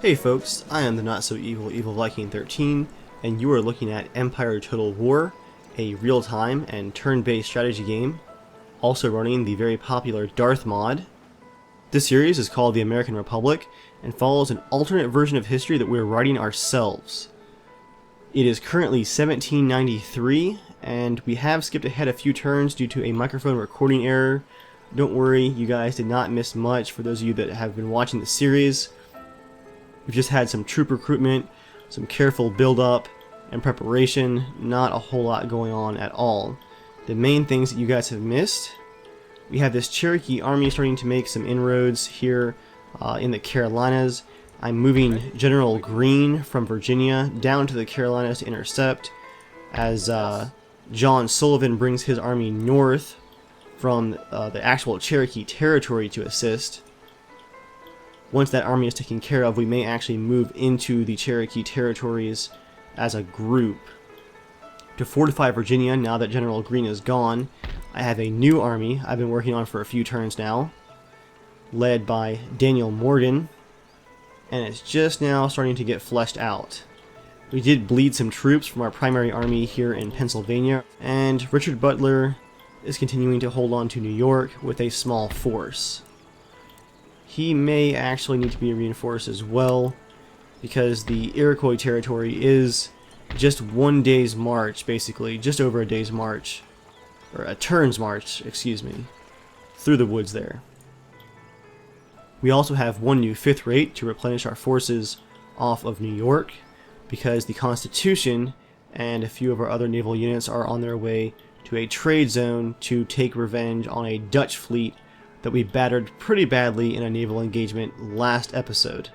Hey folks, I am the not so evil Viking 13, and you are looking at Empire Total War, a real-time and turn-based strategy game, also running the very popular Darth mod. This series is called the American Republic and follows an alternate version of history that we are writing ourselves. It is currently 1793, and we have skipped ahead a few turns due to a microphone recording error. Don't worry, you guys did not miss much for those of you that have been watching the series. We've just had some troop recruitment, some careful build-up and preparation, not a whole lot going on at all. The main things that you guys have missed, we have this Cherokee army starting to make some inroads here in the Carolinas. I'm moving General Greene from Virginia down to the Carolinas to intercept as John Sullivan brings his army north from the actual Cherokee territory to assist. Once that army is taken care of, we may actually move into the Cherokee territories as a group. To fortify Virginia, now that General Greene is gone, I have a new army I've been working on for a few turns now, led by Daniel Morgan, and it's just now starting to get fleshed out. We did bleed some troops from our primary army here in Pennsylvania, and Richard Butler is continuing to hold on to New York with a small force. He may actually need to be reinforced as well, because the Iroquois territory is just one day's march, basically, just over a day's march, or a turn's march, excuse me, through the woods there. We also have one new 5th rate to replenish our forces off of New York, because the Constitution and a few of our other naval units are on their way to a trade zone to take revenge on a Dutch fleet that we battered pretty badly in a naval engagement last episode.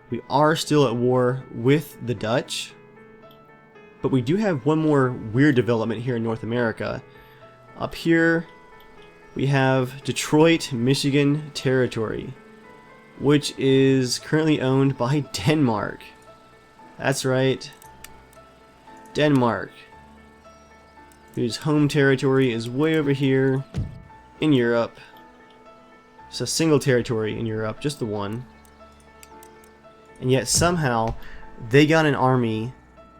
We are still at war with the Dutch, but we do have one more weird development here in North America. Up here, we have Detroit, Michigan territory, which is currently owned by Denmark. That's right, Denmark, whose home territory is way over here in Europe. It's a single territory in Europe, just the one. And yet somehow they got an army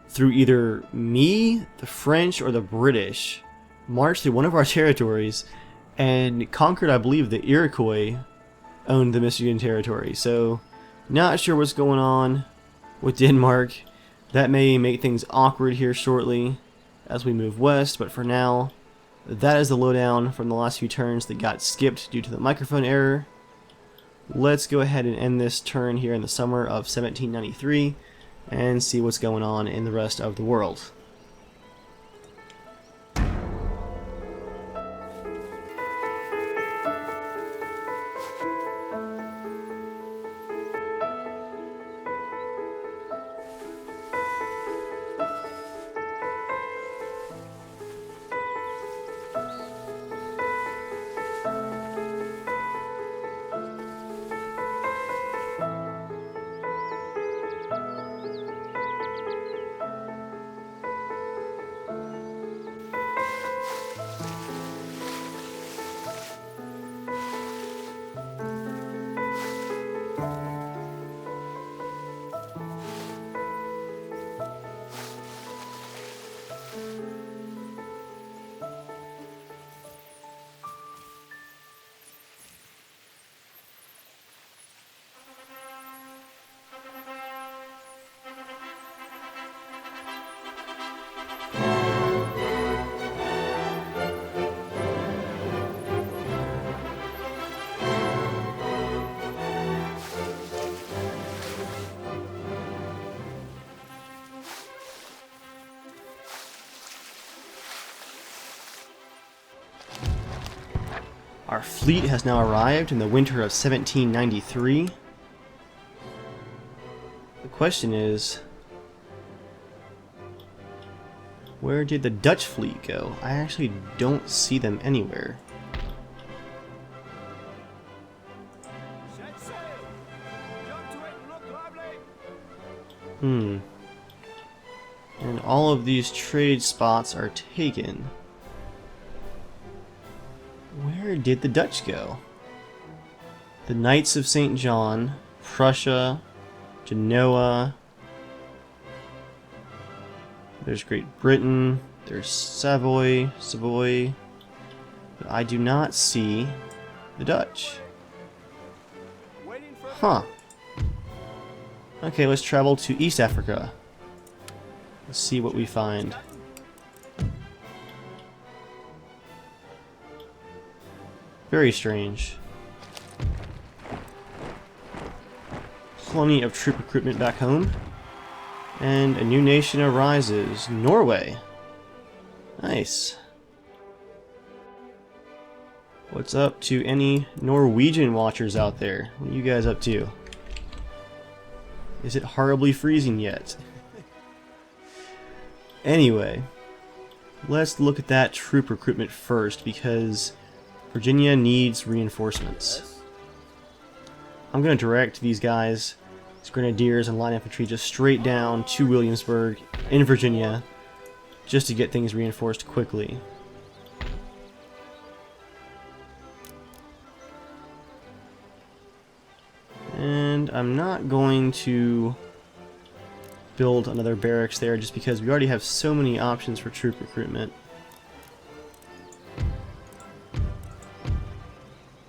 through either me, the French, or the British, marched through one of our territories and conquered, I believe, the Iroquois owned the Michigan territory. So not sure what's going on with Denmark. That may make things awkward here shortly as we move west, but for now, that is the lowdown from the last few turns that got skipped due to the microphone error. Let's go ahead and end this turn here in the summer of 1793 and see what's going on in the rest of the world. Our fleet has now arrived in the winter of 1793. The question is, where did the Dutch fleet go? I actually don't see them anywhere. And all of these trade spots are taken. Where did the Dutch go? The Knights of St. John, Prussia, Genoa. There's Great Britain. There's Savoy. But I do not see the Dutch. Huh. Okay, let's travel to East Africa. Let's see what we find. Very strange. Plenty of troop recruitment back home. And a new nation arises. Norway. Nice. What's up to any Norwegian watchers out there? What are you guys up to? Is it horribly freezing yet? Anyway, let's look at that troop recruitment first because Virginia needs reinforcements. I'm going to direct these guys, these grenadiers and line infantry, just straight down to Williamsburg in Virginia just to get things reinforced quickly. And I'm not going to build another barracks there just because we already have so many options for troop recruitment.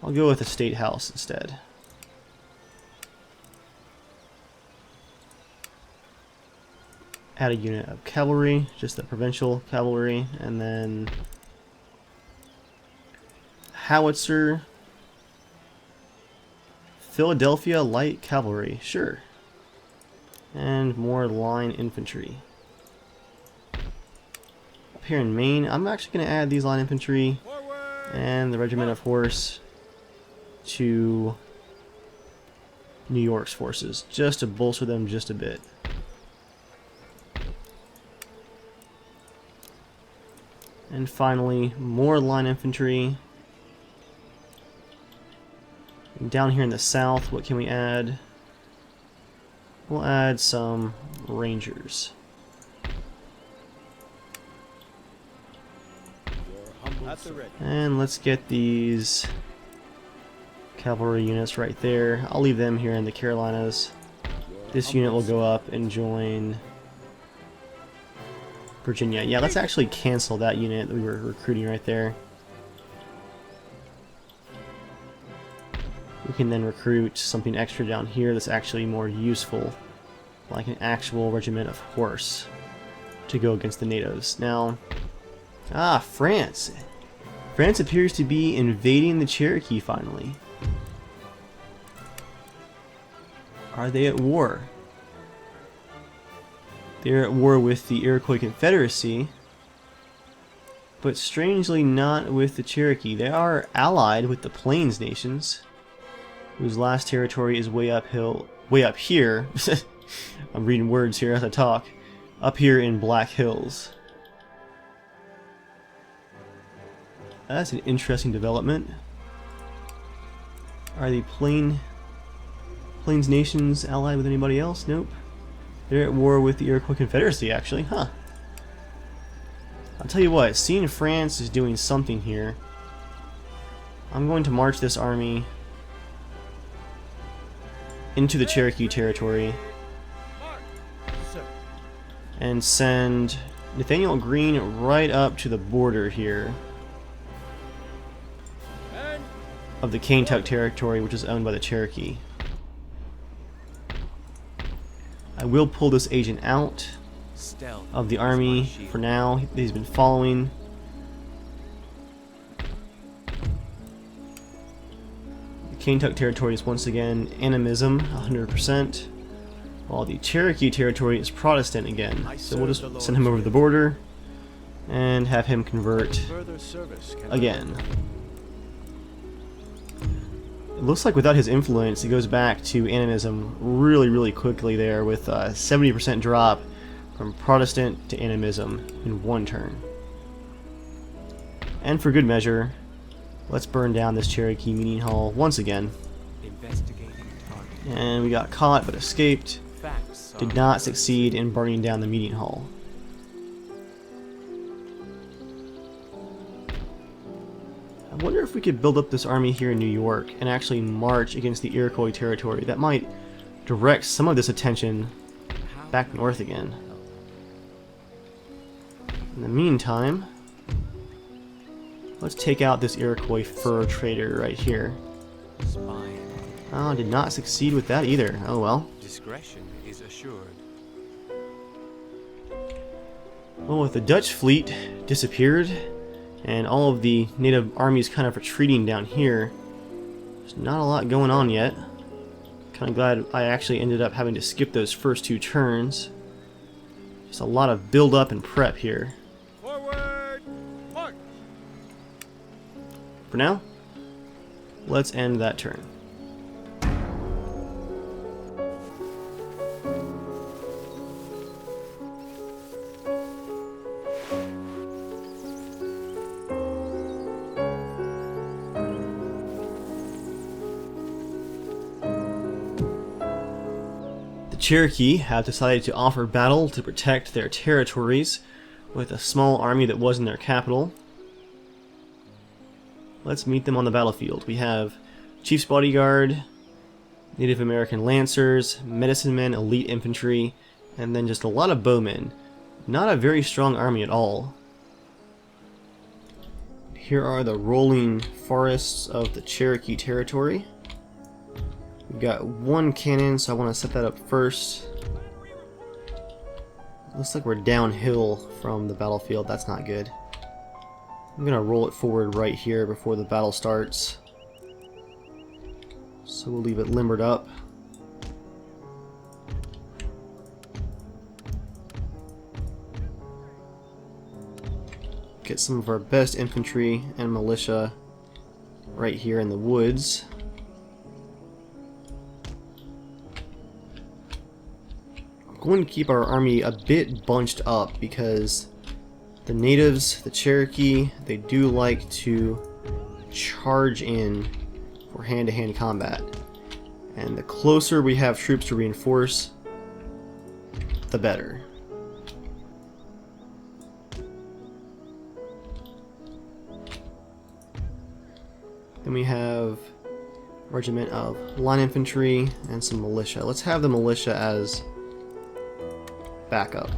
I'll go with a state house instead. Add a unit of cavalry, just the provincial cavalry, and then howitzer. Philadelphia light cavalry, sure. And more line infantry. Up here in Maine, I'm actually going to add these line infantry and the regiment of horse to New York's forces, just to bolster them just a bit. And finally, more line infantry. Down here in the south, what can we add? We'll add some rangers. And let's get these cavalry units right there. I'll leave them here in the Carolinas. This unit will go up and join Virginia. Yeah, let's actually cancel that unit that we were recruiting right there. We can then recruit something extra down here that's actually more useful, like an actual regiment of horse to go against the natives. Now, France. France appears to be invading the Cherokee finally. Are they at war? They're at war with the Iroquois Confederacy, but strangely not with the Cherokee. They are allied with the Plains nations, whose last territory is way up here. I'm reading words here as I talk. Up here in Black Hills. That's an interesting development. Are the Plains nations allied with anybody else? Nope. They're at war with the Iroquois Confederacy, actually. Huh. I'll tell you what, seeing France is doing something here, I'm going to march this army into the Cherokee territory and send Nathaniel Greene right up to the border here of the Kaintuck territory, which is owned by the Cherokee. I will pull this agent out of the army for now. He's been following. The Kaintuck territory is once again animism, 100%, while the Cherokee territory is Protestant again. So we'll just send him over the border and have him convert again. It looks like without his influence, he goes back to animism really quickly there, with a 70% drop from Protestant to animism in one turn. And for good measure, let's burn down this Cherokee meeting hall once again. And we got caught but escaped. Did not succeed in burning down the meeting hall. I wonder if we could build up this army here in New York and actually march against the Iroquois territory. That might direct some of this attention back north again. In the meantime, let's take out this Iroquois fur trader right here. Oh, did not succeed with that either. Oh well. Discretion is assured. Well, with the Dutch fleet disappeared and all of the native armies kind of retreating down here, there's not a lot going on yet. Kind of glad I actually ended up having to skip those first 2 turns. Just a lot of build up and prep here. Forward, march. For now, let's end that turn. Cherokee have decided to offer battle to protect their territories with a small army that was in their capital. Let's meet them on the battlefield. We have Chief's Bodyguard, Native American Lancers, Medicine Men, Elite Infantry, and then just a lot of bowmen. Not a very strong army at all. Here are the rolling forests of the Cherokee territory. We've got 1 cannon, so I want to set that up first. Looks like we're downhill from the battlefield. That's not good. I'm going to roll it forward right here before the battle starts. So we'll leave it limbered up. Get some of our best infantry and militia right here in the woods. Going to keep our army a bit bunched up because the natives, the Cherokee, they do like to charge in for hand-to-hand combat. And the closer we have troops to reinforce, the better. Then we have a regiment of line infantry and some militia. Let's have the militia as backup,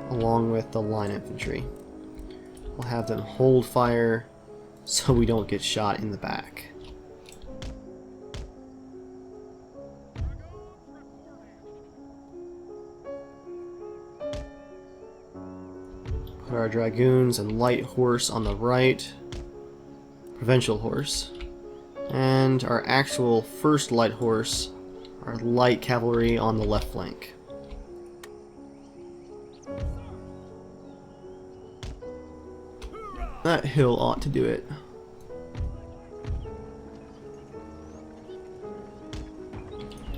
along with the line infantry. We'll have them hold fire so we don't get shot in the back. Put our dragoons and light horse on the right, provincial horse, and our actual first light horse, our light cavalry, on the left flank. That hill ought to do it.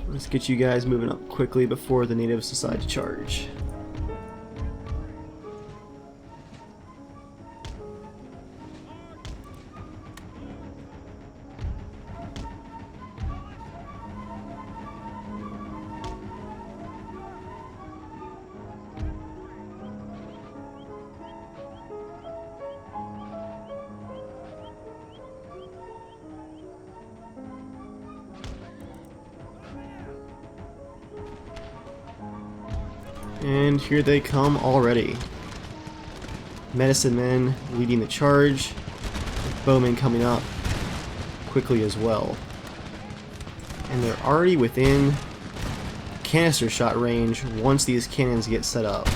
Let's get you guys moving up quickly before the natives decide to charge. And here they come already. Medicine Men leading the charge, bowmen coming up quickly as well. And they're already within canister shot range once these cannons get set up.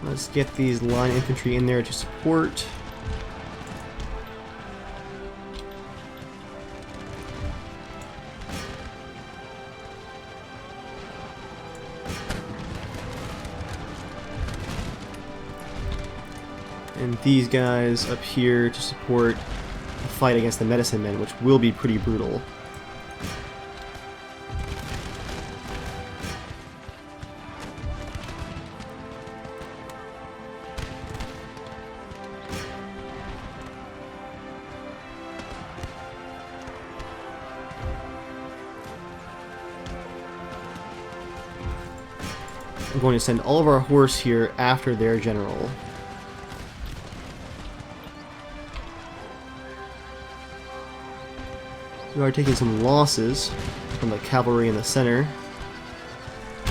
Let's get these line infantry in there to support. And these guys up here to support the fight against the Medicine Men, which will be pretty brutal. We're going to send all of our horse here after their general. We are taking some losses from the cavalry in the center.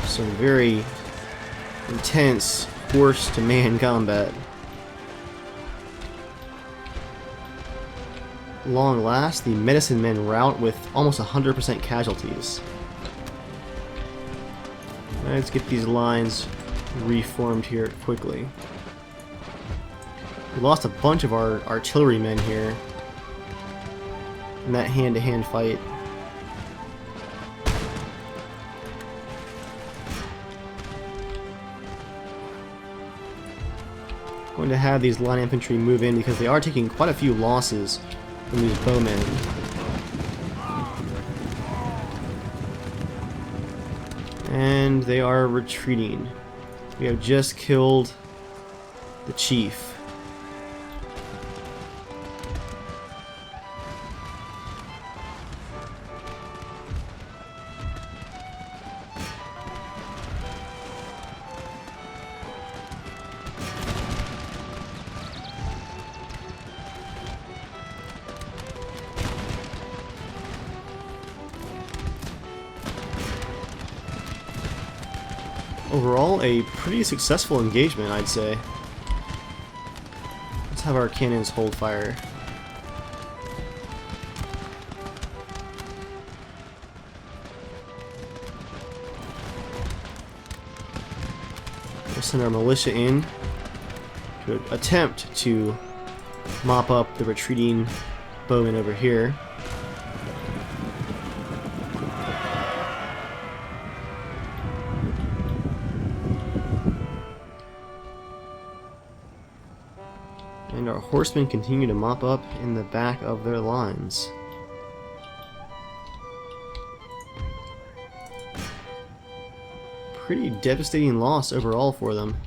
Some very intense horse-to-man combat. Long last, the medicine men rout with almost 100% casualties. Let's get these lines reformed here quickly. We lost a bunch of our artillerymen here in that hand-to-hand fight. Going to have these line infantry move in because they are taking quite a few losses from these bowmen. And they are retreating. We have just killed the chief. Overall, a pretty successful engagement, I'd say. Let's have our cannons hold fire. We'll send our militia in to attempt to mop up the retreating bowmen over here. And our horsemen continue to mop up in the back of their lines. Pretty devastating loss overall for them.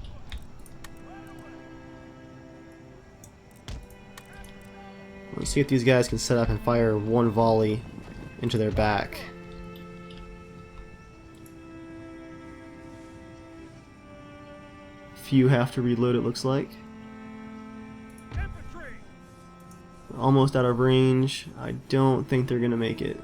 Let's see if these guys can set up and fire one volley into their back. Few have to reload, it looks like. Almost out of range. I don't think they're gonna make it.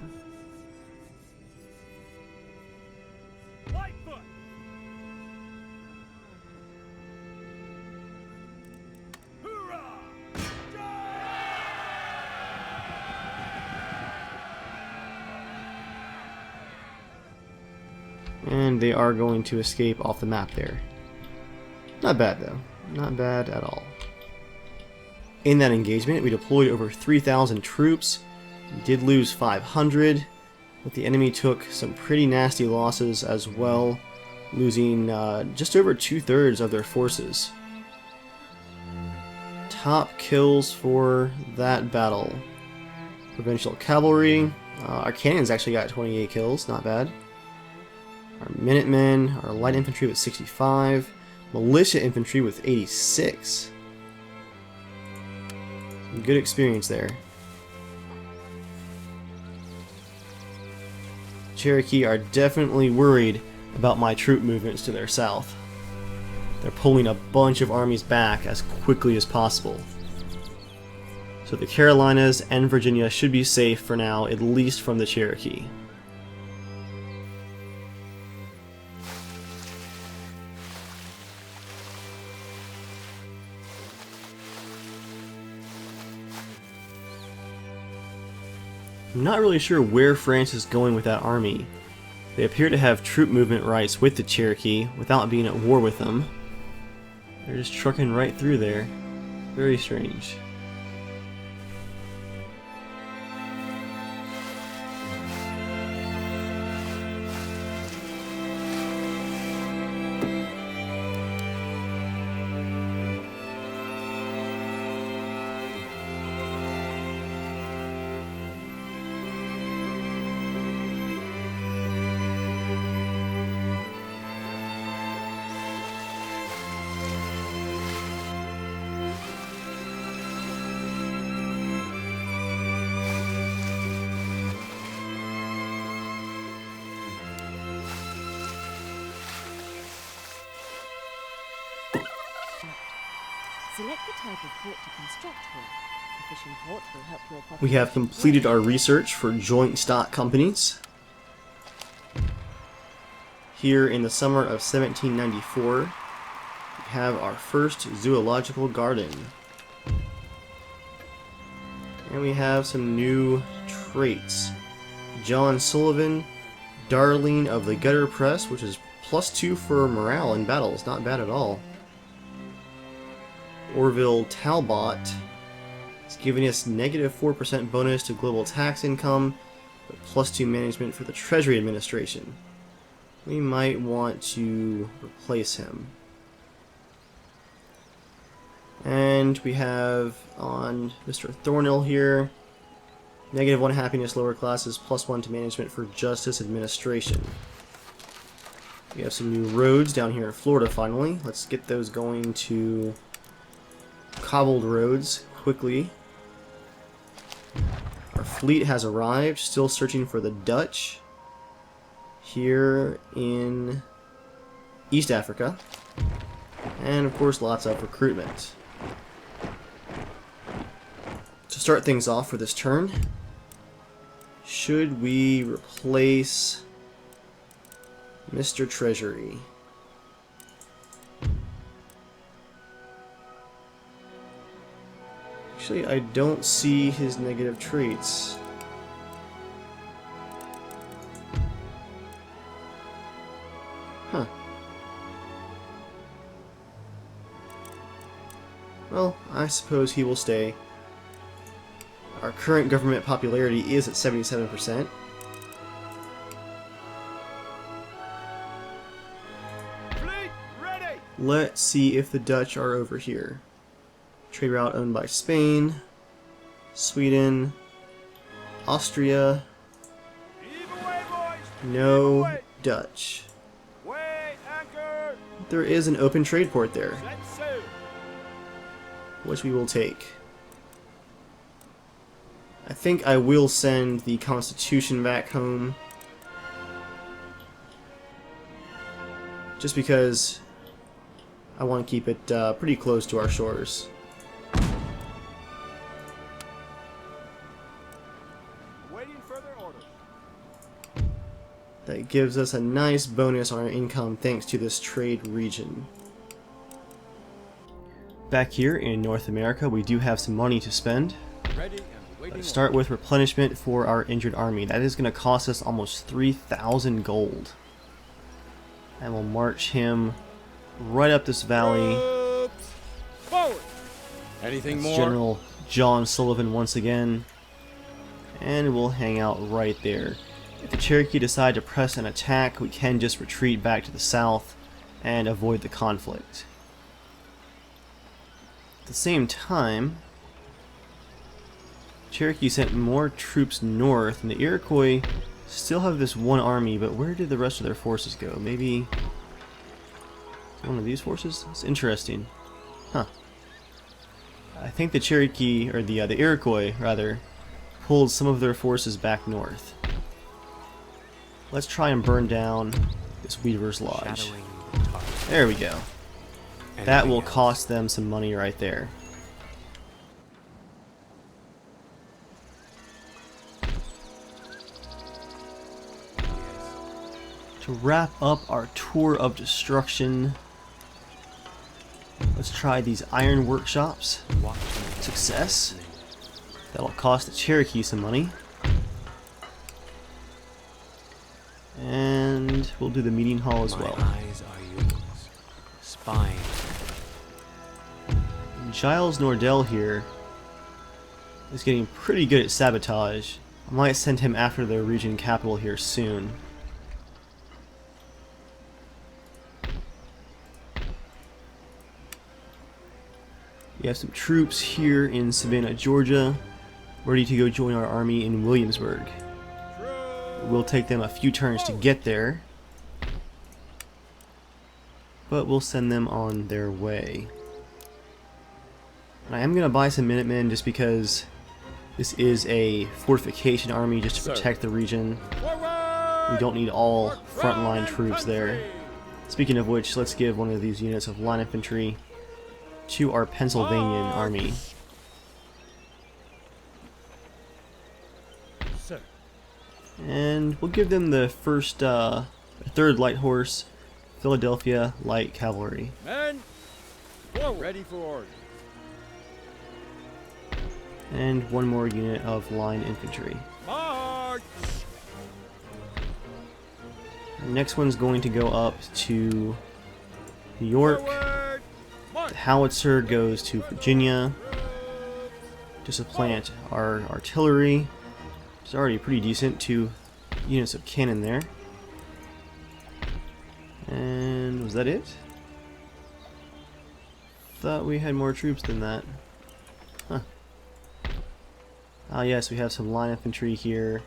And they are going to escape off the map there. Not bad though. Not bad at all. In that engagement, we deployed over 3,000 troops. We did lose 500, but the enemy took some pretty nasty losses as well, losing just over 2/3 of their forces. Top kills for that battle. Provincial cavalry. Our cannons actually got 28 kills, not bad. Our minutemen, our light infantry with 65, militia infantry with 86. Good experience there. Cherokee are definitely worried about my troop movements to their south. They're pulling a bunch of armies back as quickly as possible. So the Carolinas and Virginia should be safe for now, at least from the Cherokee. I'm not really sure where France is going with that army. They appear to have troop movement rights with the Cherokee without being at war with them. They're just trucking right through there. Very strange. Select the type of port to construct here. Efficient port will help your population. We have completed our research for joint stock companies. Here in the summer of 1794, we have our first zoological garden. And we have some new traits. John Sullivan, Darling of the Gutter Press, which is +2 for morale in battles, not bad at all. Orville Talbot is giving us -4% bonus to global tax income, but +2 management for the Treasury Administration. We might want to replace him. And we have on Mr. Thornhill here, -1 happiness lower classes, +1 to management for Justice Administration. We have some new roads down here in Florida finally. Let's get those going to cobbled roads quickly. Our fleet has arrived, still searching for the Dutch here in East Africa. And of course lots of recruitment. To start things off for this turn, should we replace Mr. Treasury? Actually, I don't see his negative traits. Huh. Well, I suppose he will stay. Our current government popularity is at 77%. Fleet ready. Let's see if the Dutch are over here. Trade route owned by Spain, Sweden, Austria. Either way, boys. No Either way. Dutch. Weigh anchor. There is an open trade port there, Set sail. which we will take. I think I will send the Constitution back home, just because I want to keep it pretty close to our shores. Awaiting further orders. That gives us a nice bonus on our income thanks to this trade region. Back here in North America, we do have some money to spend. Ready and waiting. Let's start with replenishment for our injured army. That is going to cost us almost 3,000 gold. And we'll march him right up this valley. Troops forward. Anything That's more? General John Sullivan once again. And we'll hang out right there. If the Cherokee decide to press an attack, we can just retreat back to the south and avoid the conflict. At the same time, Cherokee sent more troops north, and the Iroquois still have this one army, but where did the rest of their forces go? Maybe one of these forces? It's interesting. Huh. I think the Cherokee, or the Iroquois, rather, pulled some of their forces back north. Let's try and burn down this Weaver's Lodge. Shadowing the target. There we go. That Anything will else? cost them some money right there. To wrap up our tour of destruction, let's try these iron workshops. Watching and Success. listening. That'll cost the Cherokee some money. And we'll do the meeting hall as My well. eyes are yours. Spine. Giles Nordell here is getting pretty good at sabotage. I might send him after the region capital here soon. We have some troops here in Savannah, Georgia, ready to go join our army in Williamsburg. We'll take them a few turns to get there, but we'll send them on their way. And I am going to buy some Minutemen just because this is a fortification army just to protect the region. We don't need all frontline troops there. Speaking of which, let's give one of these units of line infantry to our Pennsylvanian army. Sir. And we'll give them the first, 3rd Light Horse, Philadelphia Light Cavalry. Men, forward. Ready for orders. And one more unit of line infantry. March. The next one's going to go up to New York. Forward. March. The howitzer goes to Virginia to supplant our artillery. It's already pretty decent. 2 units of cannon there. And was that it? Thought we had more troops than that. Huh. Ah yes, we have some line infantry here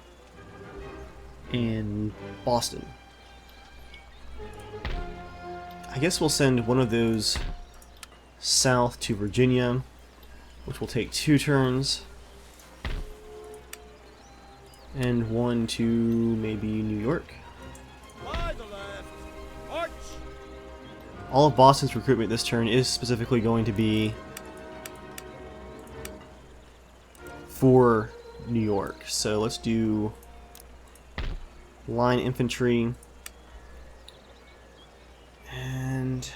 in Boston. I guess we'll send one of those south to Virginia, which will take 2 turns, and 1 to maybe New York. By the left. March. All of Boston's recruitment this turn is specifically going to be for New York. So let's do line infantry. And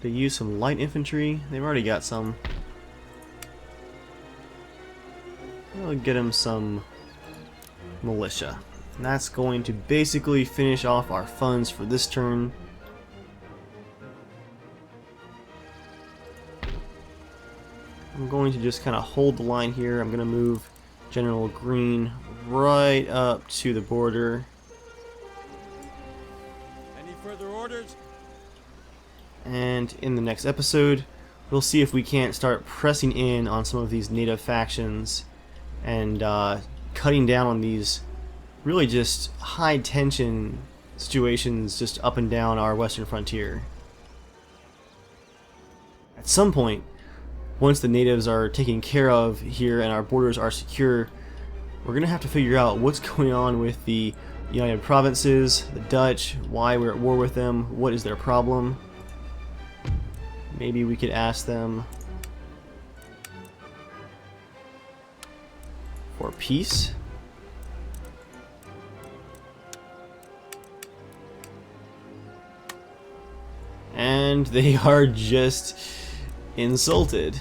they use some light infantry. They've already got some. I'll get them some militia. And that's going to basically finish off our funds for this turn. I'm going to just kind of hold the line here. I'm going to move General Green right up to the border. Any further orders? And in the next episode, we'll see if we can't start pressing in on some of these native factions and cutting down on these really just high tension situations just up and down our western frontier. At some point, once the natives are taken care of here and our borders are secure, we're going to have to figure out what's going on with the United Provinces, the Dutch, why we're at war with them, what is their problem. Maybe we could ask them for peace. And they are just insulted.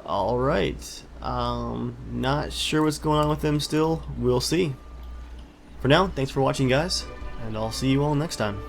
Alright. Not sure what's going on with them still. We'll see. For now, thanks for watching, guys, and I'll see you all next time.